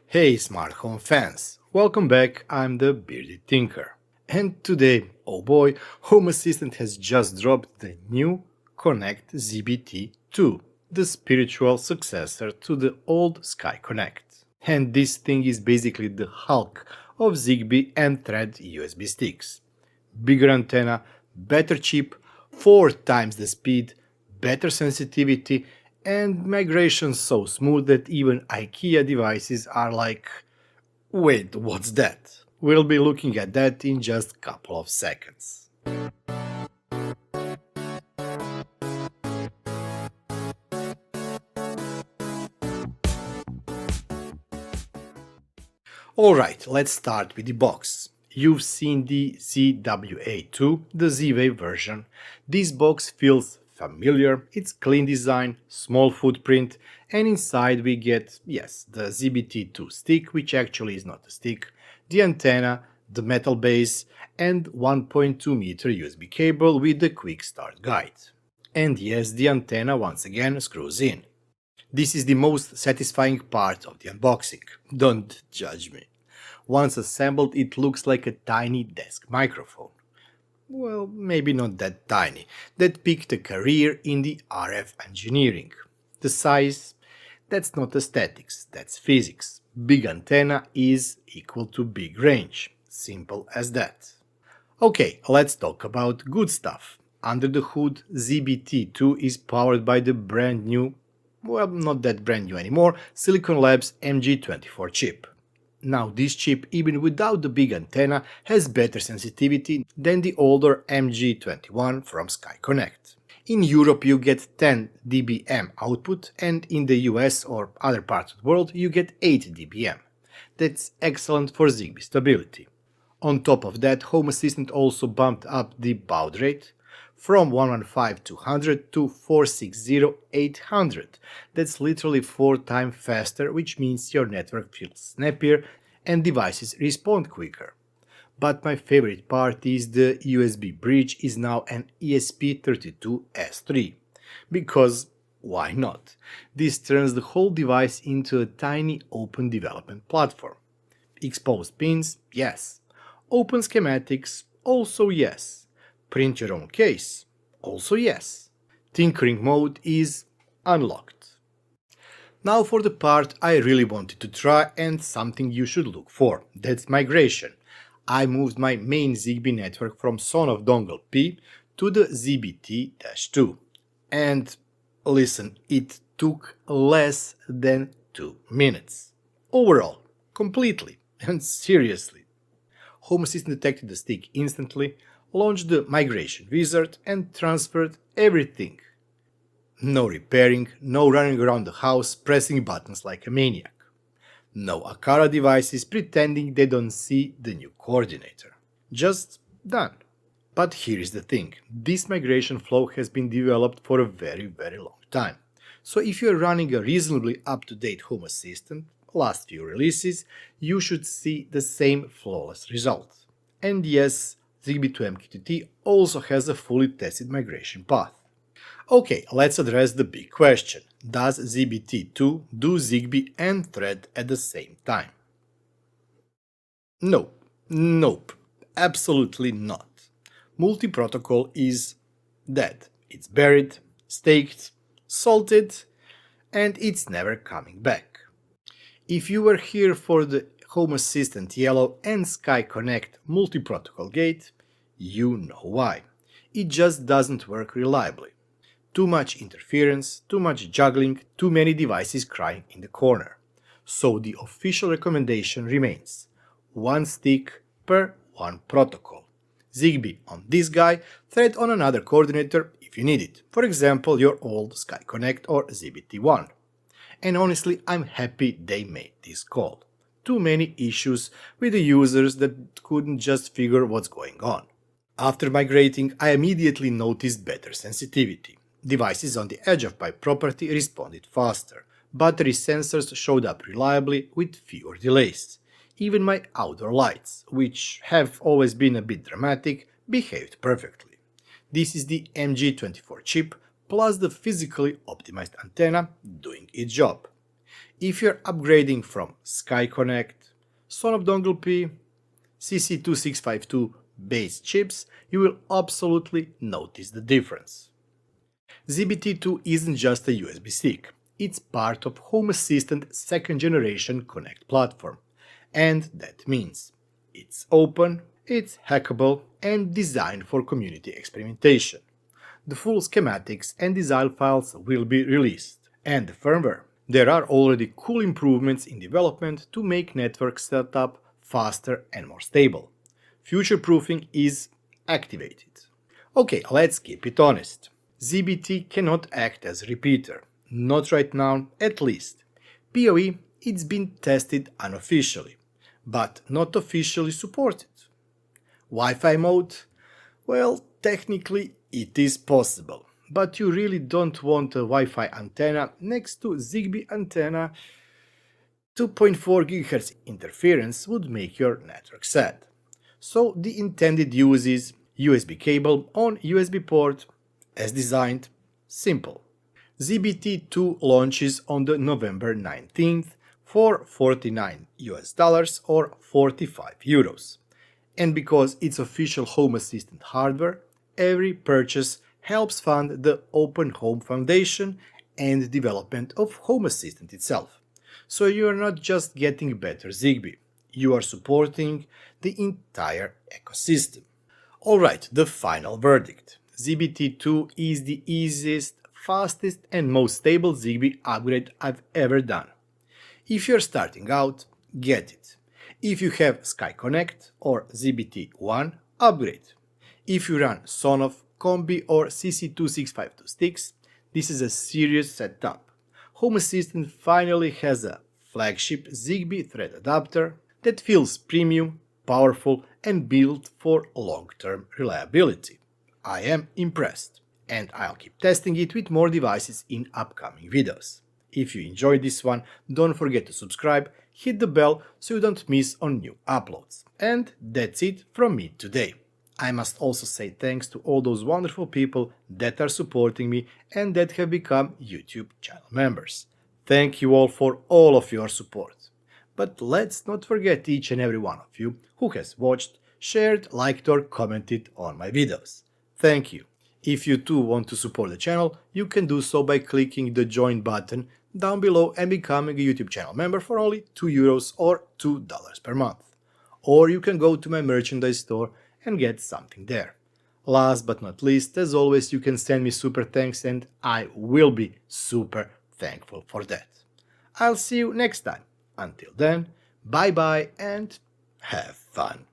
Hey smart home fans, welcome back, I'm the Bearded Tinker. And today, oh boy, Home Assistant has just dropped the new Connect ZBT-2, the spiritual successor to the old SkyConnect. And this thing is basically the Hulk of Zigbee and Thread USB sticks. Bigger antenna, better chip, 4 times the speed, better sensitivity, and migration so smooth that even IKEA devices are like, wait, what's that? We'll be looking at that in just a couple of seconds. Alright, let's start with the box. You've seen the ZWA2, the Z-Wave version. This box feels familiar, it's clean design, small footprint, and inside we get, yes, the ZBT2 stick, which actually is not a stick, the antenna, the metal base, and 1.2 meter USB cable with the quick start guide. And yes, the antenna once again screws in. This is the most satisfying part of the unboxing. Don't judge me. Once assembled, it looks like a tiny desk microphone. Well, maybe not that tiny. That picked a career in the RF engineering. The size? That's not aesthetics, that's physics. Big antenna is equal to big range. Simple as that. Okay, let's talk about good stuff. Under the hood, ZBT-2 is powered by the brand new, well, not that brand new anymore, Silicon Labs MG24 chip. Now this chip, even without the big antenna, has better sensitivity than the older MG21 from SkyConnect. In Europe you get 10 dBm output, and in the US or other parts of the world you get 8 dBm. That's excellent for Zigbee stability. On top of that, Home Assistant also bumped up the baud rate from 115-200 to 460-800. That's literally 4 times faster, which means your network feels snappier and devices respond quicker. But my favorite part is the USB bridge is now an ESP32S3. Because why not? This turns the whole device into a tiny open development platform. Exposed pins? Yes. Open schematics? Also yes. Print your own case? Also yes. Tinkering mode is unlocked. Now for the part I really wanted to try and something you should look for. That's migration. I moved my main Zigbee network from Sonoff Dongle P to the ZBT-2. And listen, it took less than 2 minutes. Overall, completely and seriously. Home Assistant detected the stick instantly, launched the migration wizard and transferred everything. No repairing, no running around the house pressing buttons like a maniac. No Akara devices pretending they don't see the new coordinator. Just done. But here is the thing, this migration flow has been developed for a very long time. So if you are running a reasonably up-to-date Home Assistant, last few releases, you should see the same flawless result. And yes, Zigbee to MQTT also has a fully tested migration path. Okay, let's address the big question. Does ZBT-2 do Zigbee and Thread at the same time? Nope, absolutely not. Multi-protocol is dead. It's buried, staked, salted, and it's never coming back. If you were here for the Home Assistant Yellow and SkyConnect multi-protocol gate, you know why. It just doesn't work reliably. Too much interference, too much juggling, too many devices crying in the corner. So the official recommendation remains: one stick per one protocol. Zigbee on this guy, Thread on another coordinator if you need it, for example your old SkyConnect or ZBT-1. And honestly, I'm happy they made this call. Too many issues with the users that couldn't just figure what's going on. After migrating, I immediately noticed better sensitivity. Devices on the edge of my property responded faster. Battery sensors showed up reliably with fewer delays. Even my outdoor lights, which have always been a bit dramatic, behaved perfectly. This is the MG24 chip plus the physically optimized antenna doing its job. If you're upgrading from SkyConnect, Sonoff Dongle P, CC2652 base chips, you will absolutely notice the difference. ZBT-2 isn't just a USB stick, it's part of Home Assistant second generation Connect platform. And that means it's open, it's hackable, and designed for community experimentation. The full schematics and design files will be released. And the firmware. There are already cool improvements in development to make network setup faster and more stable. Future-proofing is activated. Okay, let's keep it honest. ZBT cannot act as a repeater. Not right now, at least. PoE, it's been tested unofficially, but not officially supported. Wi-Fi mode? Well, technically it is possible, but you really don't want a Wi-Fi antenna next to Zigbee antenna. 2.4 GHz interference would make your network sad. So the intended use is USB cable on USB port, as designed, simple. ZBT-2 launches on the November 19th for $49 or 45 euros. And because it's official Home Assistant hardware, every purchase helps fund the Open Home Foundation and development of Home Assistant itself. So you are not just getting better Zigbee, you are supporting the entire ecosystem. Alright, the final verdict. ZBT-2 is the easiest, fastest and most stable Zigbee upgrade I've ever done. If you're starting out, get it. If you have SkyConnect or ZBT-1, upgrade. If you run Sonoff, Combi or CC2652 sticks, this is a serious setup. Home Assistant finally has a flagship Zigbee thread adapter that feels premium, powerful and built for long-term reliability. I am impressed, and I'll keep testing it with more devices in upcoming videos. If you enjoyed this one, don't forget to subscribe, hit the bell so you don't miss on new uploads. And that's it from me today. I must also say thanks to all those wonderful people that are supporting me and that have become YouTube channel members. Thank you all for all of your support. But let's not forget each and every one of you who has watched, shared, liked or commented on my videos. Thank you. If you too want to support the channel, you can do so by clicking the join button down below and becoming a YouTube channel member for only €2 or $2 per month. Or you can go to my merchandise store and get something there. Last but not least, as always, you can send me super thanks and I will be super thankful for that. I'll see you next time. Until then, bye bye and have fun.